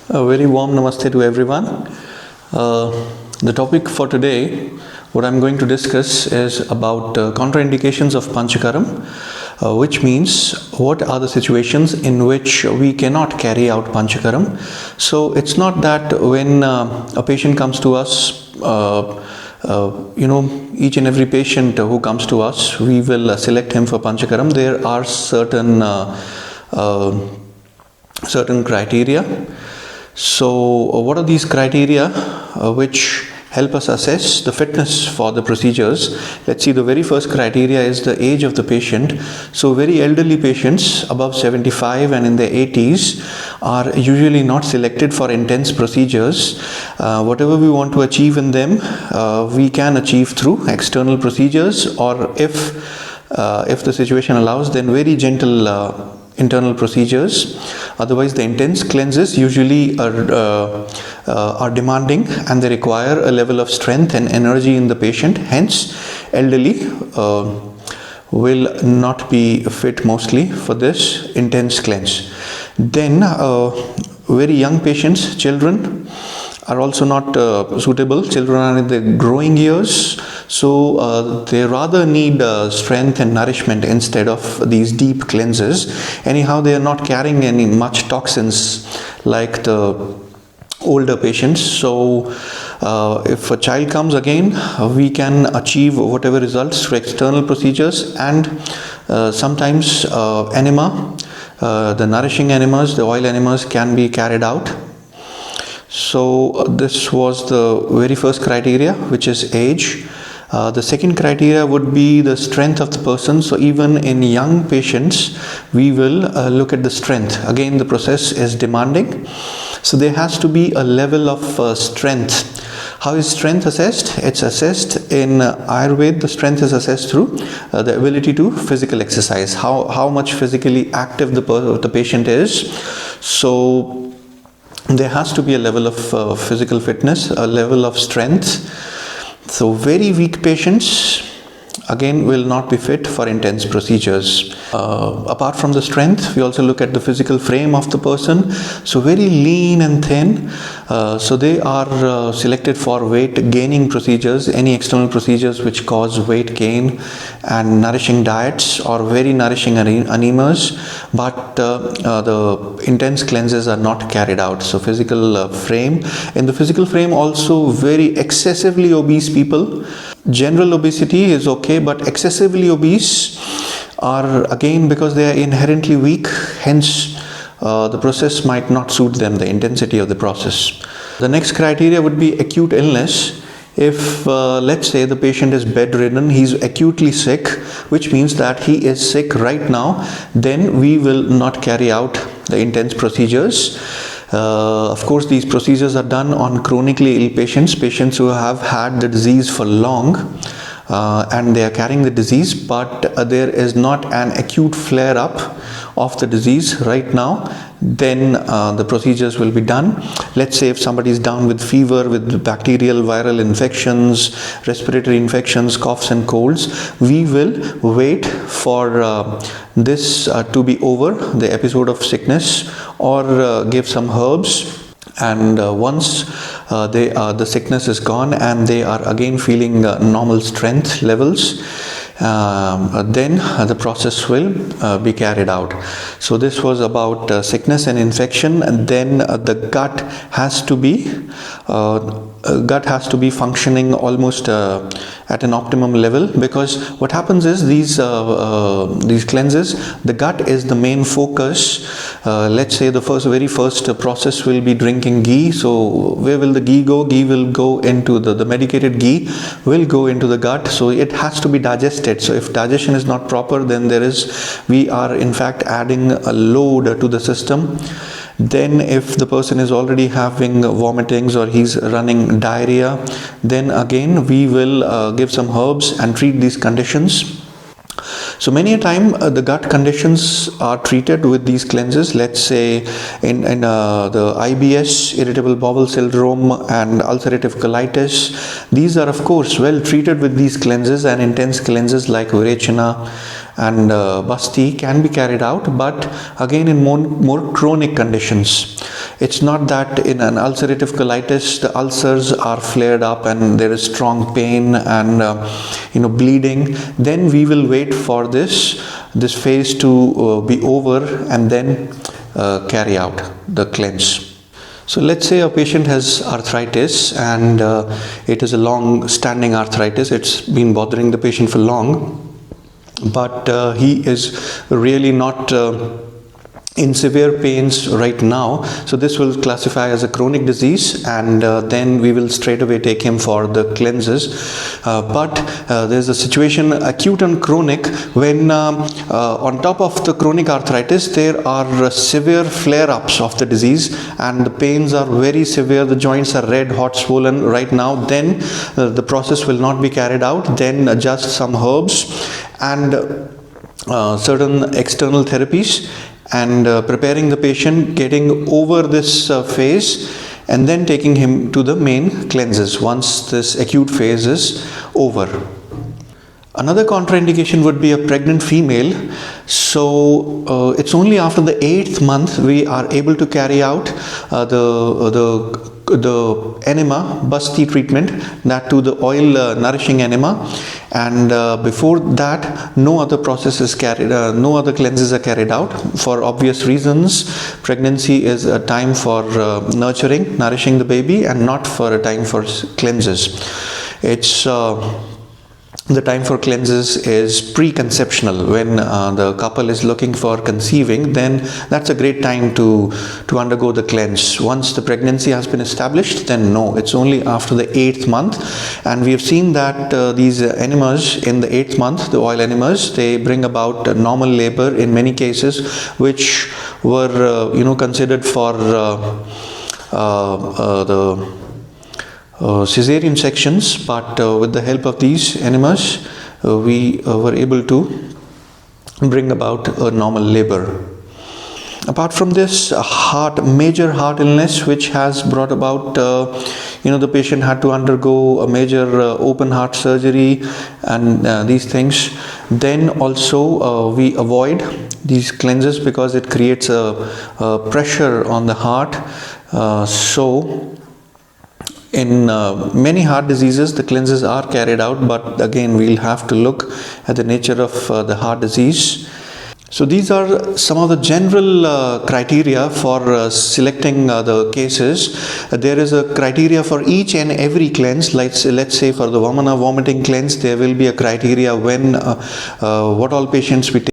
A very warm namaste to everyone. The topic for today, what I'm going to discuss is about contraindications of Panchakarma, which means what are the situations in which we cannot carry out Panchakarma. So it's not that when a patient comes to us, each and every patient who comes to us, we will select him for Panchakarma. There are certain criteria. So what are these criteria which help us assess the fitness for the procedures? Let's see, the very first criteria is the age of the patient. So very elderly patients above 75 and in their 80s are usually not selected for intense procedures. Whatever we want to achieve in them, we can achieve through external procedures, or if the situation allows, then very gentle internal procedures. Otherwise, the intense cleanses usually are demanding and they require a level of strength and energy in the patient. Hence, elderly will not be fit mostly for this intense cleanse. Then, very young patients, children, are also not suitable. Children are in their growing years, so they rather need strength and nourishment instead of these deep cleanses. Anyhow, they are not carrying any much toxins like the older patients. So if a child comes again, we can achieve whatever results through external procedures, and sometimes enema, the nourishing enemas, the oil enemas can be carried out. So this was the very first criteria, which is age. The second criteria would be the strength of the person. So even in young patients, we will look at the strength. Again, the process is demanding. So there has to be a level of strength. How is strength assessed? It's assessed in Ayurveda. The strength is assessed through the ability to physical exercise. How much physically active the patient is. So there has to be a level of physical fitness, a level of strength. So very weak patients again will not be fit for intense procedures. Apart from the strength, we also look at the physical frame of the person. So very lean and thin, so they are selected for weight gaining procedures, any external procedures which cause weight gain, and nourishing diets or very nourishing enemas, but the intense cleanses are not carried out. So physical frame. In the physical frame also, very excessively obese people. General obesity is okay, but excessively obese are again, because they are inherently weak, hence the process might not suit them, the intensity of the process. The next criteria would be acute illness. If let's say the patient is bedridden, he's acutely sick, which means that he is sick right now, then we will not carry out the intense procedures. Of course, these procedures are done on chronically ill patients who have had the disease for long, and they are carrying the disease, but there is not an acute flare-up of the disease right now. Then the procedures will be done. Let's say if somebody is down with fever, with bacterial viral infections, respiratory infections, coughs and colds, we will wait for this to be over, the episode of sickness, or give some herbs. And once the sickness is gone and they are again feeling normal strength levels, then the process will be carried out. So this was about sickness and infection, and then the gut has to be functioning almost at an optimum level, because what happens is these cleanses, the gut is the main focus. Let's say the very first process will be drinking ghee. So where will the ghee go? Ghee will go into the medicated ghee will go into the gut. So it has to be digested. So if digestion is not proper, then we are in fact adding a load to the system. Then if the person is already having vomitings or he's running diarrhea, then again we will give some herbs and treat these conditions. So many a time the gut conditions are treated with these cleanses. Let's say in the IBS, irritable bowel syndrome, and ulcerative colitis, these are of course well treated with these cleanses and intense cleanses like Virechana and basti can be carried out, but again in more chronic conditions. It's not that in an ulcerative colitis the ulcers are flared up and there is strong pain and bleeding. Then we will wait for this phase to be over and then carry out the cleanse. So let's say a patient has arthritis and it is a long standing arthritis. It's been bothering the patient for long, but he is really not in severe pains right now. So this will classify as a chronic disease, and then we will straight away take him for the cleanses. But there's a situation, acute and chronic, when on top of the chronic arthritis there are severe flare-ups of the disease and the pains are very severe, the joints are red hot swollen right now. Then the process will not be carried out. Then just some herbs and certain external therapies, and preparing the patient, getting over this phase, and then taking him to the main cleanses once this acute phase is over. Another contraindication would be a pregnant female. So it's only after the 8th month we are able to carry out the enema, basti treatment, that to the oil nourishing enema, and before that no other process is carried, no other cleanses are carried out. For obvious reasons, pregnancy is a time for nurturing, nourishing the baby, and not for a time for cleanses. It's the time for cleanses is preconceptional, when the couple is looking for conceiving. Then that's a great time to undergo the cleanse. Once the pregnancy has been established, then no, it's only after the 8th month. And we have seen that these enemas in the 8th month, the oil enemas, they bring about normal labor in many cases, which were considered for the cesarean sections, but with the help of these enemas we were able to bring about a normal labor. Apart from this, major heart illness which has brought about the patient had to undergo a major open heart surgery and these things, then also we avoid these cleanses because it creates a pressure on the heart. So in many heart diseases, the cleanses are carried out, but again, we'll have to look at the nature of the heart disease. So these are some of the general criteria for selecting the cases. There is a criteria for each and every cleanse. Let's say for the Vamana vomiting cleanse, there will be a criteria when what all patients we take.